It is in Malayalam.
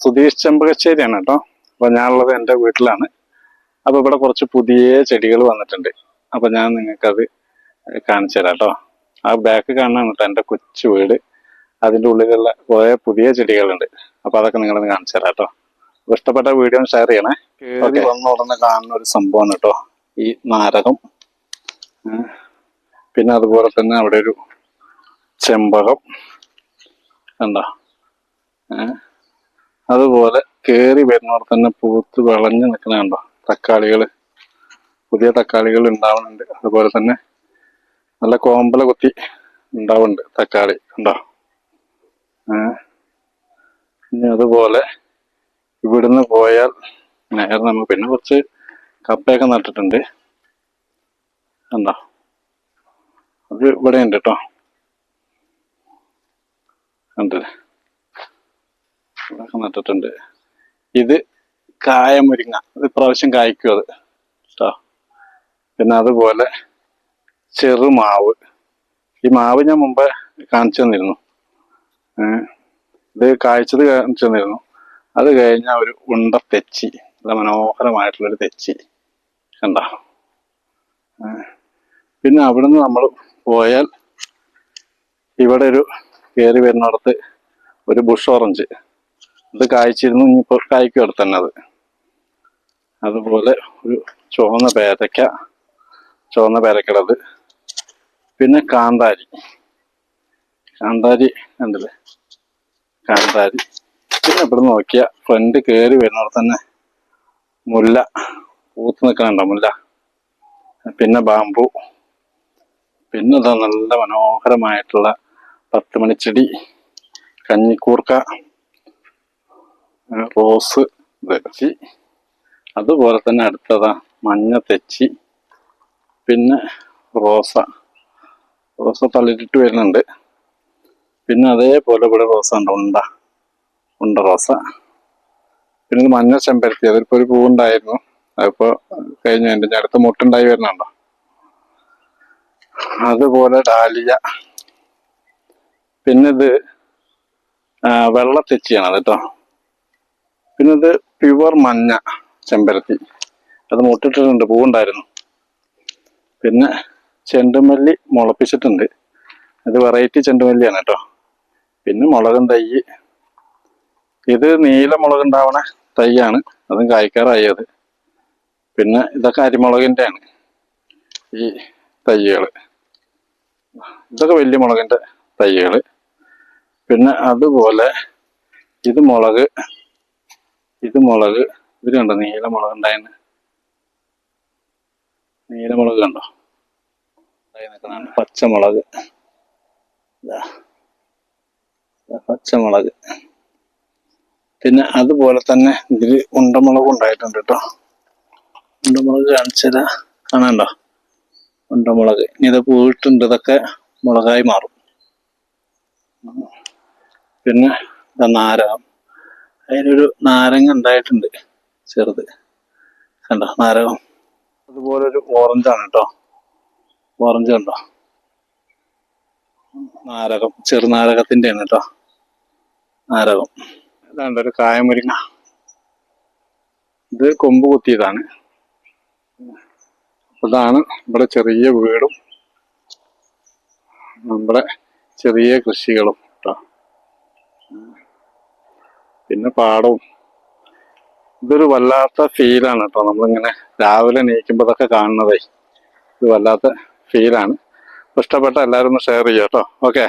സുധീഷ് ചെമ്പകശ്ശേരിയാണ് കേട്ടോ. അപ്പോൾ ഞാനുള്ളത് എൻ്റെ വീട്ടിലാണ്. അപ്പോൾ ഇവിടെ കുറച്ച് പുതിയ ചെടികൾ വന്നിട്ടുണ്ട്. അപ്പോൾ ഞാൻ നിങ്ങൾക്കത് കാണിച്ചു തരാം കേട്ടോ. ആ ബാക്ക് കാണാനാണ് കേട്ടോ എൻ്റെ കൊച്ചു വീട്. അതിൻ്റെ ഉള്ളിലുള്ള കുറേ പുതിയ ചെടികളുണ്ട്. അപ്പോൾ അതൊക്കെ നിങ്ങളൊന്ന് കാണിച്ചു തരാം കേട്ടോ. അപ്പോൾ ഇഷ്ടപ്പെട്ട വീഡിയോ ഷെയർ ചെയ്യണേ. കയറി വന്ന ഉടനെ കാണുന്ന ഒരു സംഭവമാണ് കേട്ടോ ഈ നാരകം. പിന്നെ അതുപോലെ തന്നെ അവിടെ ഒരു ചെമ്പകം കണ്ടോ. അതുപോലെ കയറി വരുന്നവിടെ തന്നെ പൂത്ത് വിളഞ്ഞ് നിൽക്കുന്ന കണ്ടോ തക്കാളികൾ. പുതിയ തക്കാളികൾ ഉണ്ടാവുന്നുണ്ട്. അതുപോലെ തന്നെ നല്ല കോമ്പല കുത്തി ഉണ്ടാവുന്നുണ്ട് തക്കാളി കണ്ടോ. ഇനി അതുപോലെ ഇവിടുന്ന് പോയാൽ നേരെ നമുക്ക് പിന്നെ കുറച്ച് കപ്പയൊക്കെ നട്ടിട്ടുണ്ട് കണ്ടോ. അത് ഇവിടെ ഉണ്ട് കേട്ടോ. കണ്ടില്ലേ, ഇവിടെയൊക്കെ നട്ടിട്ടുണ്ട്. ഇത് കായമുരിങ്ങ, ഇത് ഇപ്രാവശ്യം കായ്ക്കും അത് കേട്ടോ. പിന്നെ അതുപോലെ ചെറുമാവ്. ഈ മാവ് ഞാൻ മുമ്പേ കാണിച്ചു തന്നിരുന്നു. ഇത് കായ്ച്ചത് കാണിച്ചു തന്നിരുന്നു. അത് കഴിഞ്ഞ ഒരു ഉണ്ട തെച്ചി, നല്ല മനോഹരമായിട്ടുള്ളൊരു തെച്ചി കണ്ടോ. പിന്നെ അവിടുന്ന് നമ്മൾ പോയാൽ ഇവിടെ ഒരു കയറി വരുന്നിടത്ത് ഒരു ബുഷ് ഓറഞ്ച്, അത് കായ്ച്ചിരുന്നു. ഇനിയിപ്പോൾ കായ്ക്കും അടുത്ത് തന്നെ അത്. അതുപോലെ ഒരു ചുവന്ന പേരക്കടത്. പിന്നെ കാന്താരി കണ്ടില്ലേ, കാന്താരി. പിന്നെ ഇവിടെ നോക്കിയ ഫ്രണ്ട് കയറി വരുന്നിടത്ത് തന്നെ മുല്ല പൂത്ത് നിൽക്കണുണ്ടോ, മുല്ല. പിന്നെ ബാമ്പു. പിന്നെ ഇതാ നല്ല മനോഹരമായിട്ടുള്ള 10 മണിച്ചെടി, കഞ്ഞിക്കൂർക്ക, റോസ് തെച്ചി. അതുപോലെ തന്നെ അടുത്തതാ മഞ്ഞ തെച്ചി. പിന്നെ റോസ തള്ളിയിട്ട് വരുന്നുണ്ട്. പിന്നെ അതേപോലെ ഇവിടെ റോസ ഉണ്ട്, ഉണ്ട റോസ. പിന്നെ ഇത് മഞ്ഞ ചെമ്പരത്തി, അതിലിപ്പോൾ ഒരു പൂവുണ്ടായിരുന്നു, അതിപ്പോൾ കഴിഞ്ഞു. എൻ്റെ അടുത്ത മുട്ടുണ്ടായി വരുന്നുണ്ടോ. അതുപോലെ ഡാലിയ. പിന്നെ ഇത് വെള്ള തെച്ചിയാണ് അത് കേട്ടോ. പിന്നെ ഇത് പ്യുവർ മഞ്ഞ ചെമ്പരത്തി, അത് മുട്ടിട്ടിട്ടുണ്ട്, പൂവുണ്ടായിരുന്നു. പിന്നെ ചെണ്ടുമല്ലി മുളപ്പിച്ചിട്ടുണ്ട്, ഇത് വെറൈറ്റി ചെണ്ടുമല്ലിയാണ് കേട്ടോ. പിന്നെ മുളകും തൈ, ഇത് നീല മുളകുണ്ടാവണ തൈയാണ്, അതും കായ്ക്കാറായി അത്. പിന്നെ ഇതൊക്കെ അരിമുളകിൻ്റെ ആണ് ഈ തൈകൾ. ഇതൊക്കെ വലിയ മുളകിൻ്റെ തൈകൾ. പിന്നെ അതുപോലെ ഇത് മുളക് ഇത് കണ്ടോ, നീല മുളക് ഉണ്ടായിരുന്നു. നീലമുളക് കണ്ടോ നിൽക്കുന്നുണ്ട്. പച്ചമുളക് പിന്നെ അതുപോലെ തന്നെ ഇതിൽ ഉണ്ടമുളക് ഉണ്ടായിട്ടുണ്ട് കേട്ടോ. ഉണ്ടമുളക് കാണിച്ചത് കാണാണ്ടോ, ഉണ്ടമുളക്. ഇനി ഇത് പോയിട്ടുണ്ട്, ഇതൊക്കെ മുളകായി മാറും. പിന്നെ നാരകം, അതിനൊരു നാരങ്ങ ഉണ്ടായിട്ടുണ്ട് ചെറുത് കണ്ടോ, നാരകം. അതുപോലെ ഒരു ഓറഞ്ചാണ് കേട്ടോ, ഓറഞ്ച് കണ്ടോ. നാരകം, ചെറുനാരകത്തിൻ്റെ ആണ് കേട്ടോ നാരകം. ഇതാണ്ട് ഒരു കായമുരിങ്ങ, ഇത് കൊമ്പ് കുത്തിയതാണ്. അതാണ് ഇവിടെ ചെറിയ വീടും നമ്മുടെ ചെറിയ കൃഷികളും കേട്ടോ. പിന്നെ പാടവും. ഇതൊരു വല്ലാത്ത ഫീലാണ് കേട്ടോ. നമ്മളിങ്ങനെ രാവിലെ എണീക്കുമ്പോൾ ഇതൊക്കെ കാണുന്നതേ ഇത് വല്ലാത്ത ഫീലാണ്. ഇഷ്ടപ്പെട്ട എല്ലാവരും ഒന്ന് ഷെയർ ചെയ്യാം കേട്ടോ. ഓക്കെ.